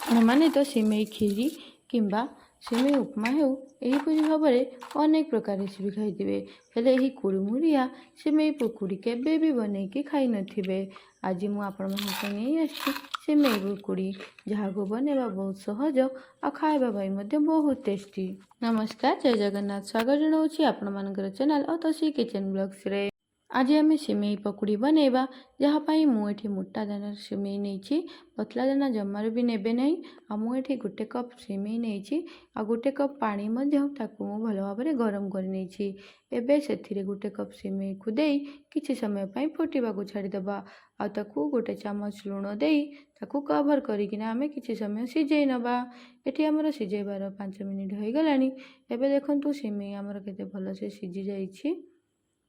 आपने तो सिमेई खीरी किंबा सिमेई उपमा हो यहीपरी भाव में अनेक प्रकार रेसिपी खाई हेले यही कुड़मुड़िया सिमेई पकुड़ी केबे भी बनईकी खाई नथिबे। आज मुझे नहीं आसी सिमेई पकुड़ी जहाँ को बनवा बहुत सहज और खाइबा बहुत टेस्टी। नमस्कार, जय जगन्नाथ, स्वागत जनाऊँगी आपण मानकर चैनल तोसी किचन ब्लॉग्स रे। आज आम सिमेई पकुड़ी बनैबा जहाँपाई मुझे मोटा दाना सिमेई नहीं, पतला दाना जमार भी नेबे नहीं। मुझे गोटे कप सिमेई नहीं आ गोटे कप पानी ताकू भल भाव में गरम कर नहीं। एबे से गोटे कप सिमेई को दे किछि समय पाई फुटिबा को छाड़ीदबा आकू गोटे चामच लुण दे ताकू कवर करिकिना आमे किछि समय सिझेई नबा। एठी हमर सिझेइबार 5 मिनिट हो गलानी। एबे देखंतु सिमेई हमर केते भल से सिझी जाइछि।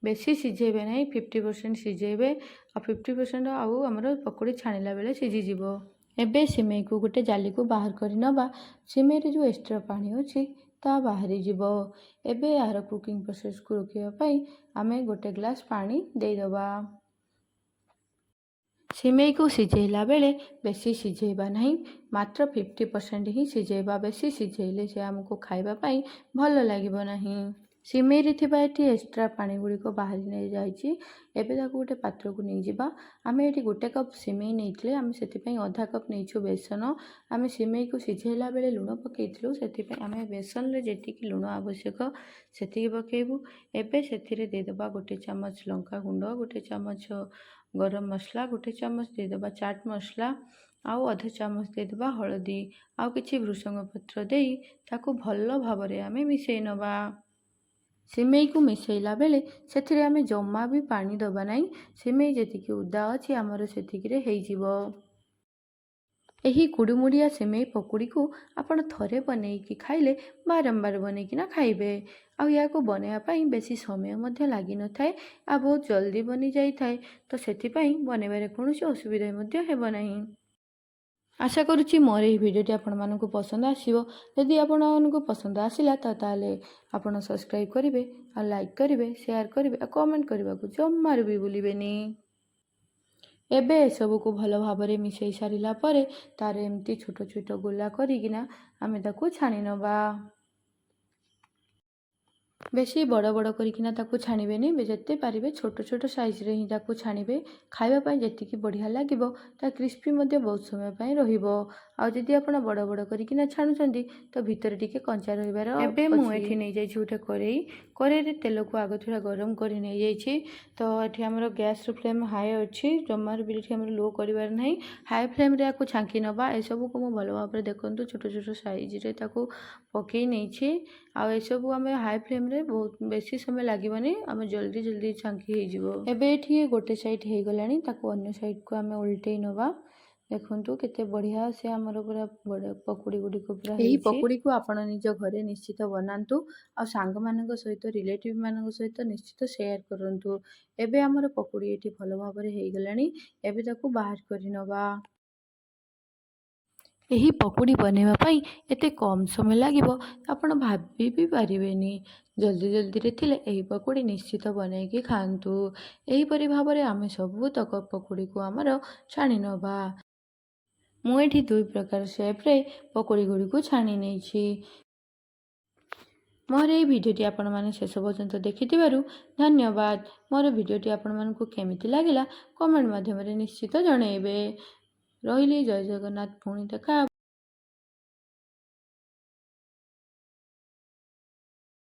बेसी सिझेबे नहीं, 50% सिझेबे आ 50% आउ हमर पकोड़ी छाणिला बेले सिझीजिव। एबे सिमेई को गोटे जाली को बाहर कर नबा। सिमेई रे जो एक्स्ट्रा पानी अछि ता बाहरी जीव। एबे यार कुकिंग प्रोसेस को रोकिया पाई आमे गोटे ग्लास पानी दे दबा। सिमेई को सिझेला बेले बेसी सिझेबा नहीं, मात्र 50% ही सिझेबा। बेसी सिझेले से हमको खाइबा पाई भल लागिबो नहीं। सिमेई रे थिबा एठी एक्स्ट्रा पानी गुड़ी को बाहर नहीं जाइछि। एबे ताको गोटे पात्र को नहीं जिबा। आमे एठी गोटे कप सिमेई नैथिले आमे सेति पई आधा कप नैछु बेसन। आमे सिमेई को सिझेला बेले लुण पकेइथिलु, सेति पई आमे बेसन रे जेतिकी लुण आवश्यक सेतिकी पकेइबु। एबे सेथिरे दे दबा गोटे चामच लंका गुंड, गोटे चामच गरम मसला, गोटे चामच दे दबा चाट मसला आउ अधा चामच दे दबा हळदी आउ किछि भृषंग पत्र देई ताकू भल भाव में आमे मिसेई नबा। सिमेई को मिसेइला बेले सेथिरे आमे जम्मा भी पानी दबा नहीं। सिमेई जेतिकी उदा अछि आमर सेतिकी रे हेइजिवो। एही कुड़मुड़िया सिमेई पकुड़ी को आपण थरे बनईकी खाइले बारंबार बनईकिना खाइबे। आ या को बनैया पाई बेसी समय मध्य लागी न थाए आ बहुत जल्दी बनी जाई थाए, तो सेति पई बनैबारे कोनोसी असुविधा मध्य हेबो नहीं। आशा करुच्ची मोर यह भिडियोटी आपण मानकु पसंद आसिबो। यदि आपण मानकु पसंद आसिला ताले आपण सब्सक्राइब करिवे आ लाइक करिवे, शेयर करिवे आ कमेंट करबा को जम्मार भी भूलिबेनी। एबे सबू को भल भाव में मिसई सारिला परे तार एमती छोट छोट गोला करिकिना आमे ताकू छाणी नबा। बेसी बड़ बड़ करिकिना ताकू छाणिबेनी, जेते पारिबे छोट छोट साइज रे ही ताकू छाणिबे। खाइबा पाई जेतिकी बढ़िया लागिबो ता क्रिस्पी मध्य बहुत समय पाई रहिबो। आ जदि आपण बड़ बड़ करिकिना छाणुचंदी तो भितर टिके कंचा रहिबार। एबे मु एठी नै जाइछि उठे करेई रे तेल को आगो थोड़ा गरम करि नै जाइछि। तो एठी हमर गैस रो फ्लेम हाई अछि, जमार भी एठी हमर लो करिबार नै। हाई फ्लेम रे आकू छांकी नबा। ए सब को मु भलो भाव रे देखंतु छोट छोट साइज रे ताकू पकेई नैछि। आ ए सब हमें हाई फ्लेम रे बहुत बेसी समय लागिबनी, आमे जल्दी जल्दी छांकी हे जिवो। एबे एठी गोटे साइड हे गलानी, ताकू अन्य साइड को आमे उल्टेई नबा। देखंतु केते बढ़िया से हमर पूरा बड़ पकुड़ी गुडी को पूरा एही पकुड़ी को आपण निज घरे निश्चित बनांतु आ सांग मानक सहित रिलेटिव मानक सहित निश्चित शेयर करंतु। एबे हमर पकुड़ी एठी भलो भाव रे हे गलानी। एबे ताकू बाहर करि नबा। यही पकुड़ी बनैबा पाई एते कम समय लागिबो आपण भाबी भी पारिबेनी। जल्दी जल्दी रे थिले एही पकुड़ी निश्चित बनैकी खांतु। एही परि भाव रे आमे सबु तक पकुड़ी को हमर छाणी नबा। मु एठी दुई प्रकार शेप रे पकुड़ी गुडी को छाणी नैछि। मोर ये भिडियोटी आपण माने शेष पर्यंत देखिथिबारु धन्यवाद। मोर भिडियोटी आपण मानकु केमिति लागिला कमेंट माध्यम रे निश्चित जणैबे। रहिली, जय जगन्नाथ, पुणी देखा।